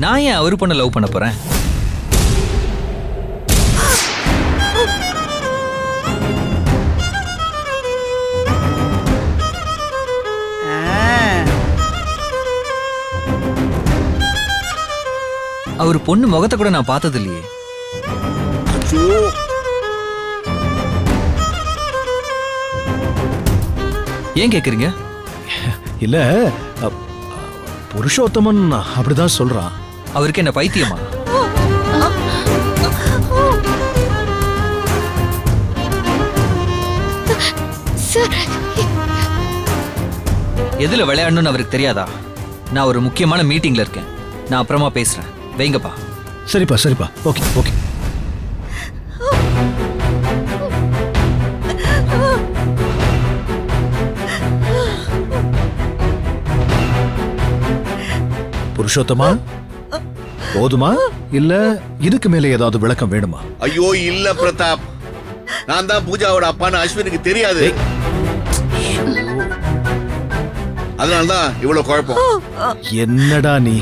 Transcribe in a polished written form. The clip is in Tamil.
நான் ஏன் அவரு பொண்ணை லவ் பண்ண போறேன்? அவர் பொண்ணு முகத்தை கூட நான் பார்த்தது இல்லையே. ஏன் கேக்குறீங்க? இல்ல புருஷோத்தமன் அப்படிதான் சொல்றான். அவருக்கு என்ன பைத்தியமா? எதுல விளையாடணும்னு அவருக்கு தெரியாதா? நான் ஒரு முக்கியமான மீட்டிங்ல இருக்கேன். நான் அப்புறமா பேசுறேன். வைங்கப்பா. சரிப்பா சரிப்பா, ஓகே ஓகே. புருஷோத்தமா, போதுமா இல்ல இதுக்கு மேல ஏதாவது விளக்கம் வேணுமா? ஐயோ இல்ல பிரதாப், நான் தான் பூஜாவோட அப்பான்னு அஸ்வினுக்கு தெரியாது. அதனால்தான் இவ்வளவு குழப்பம். என்னடா நீ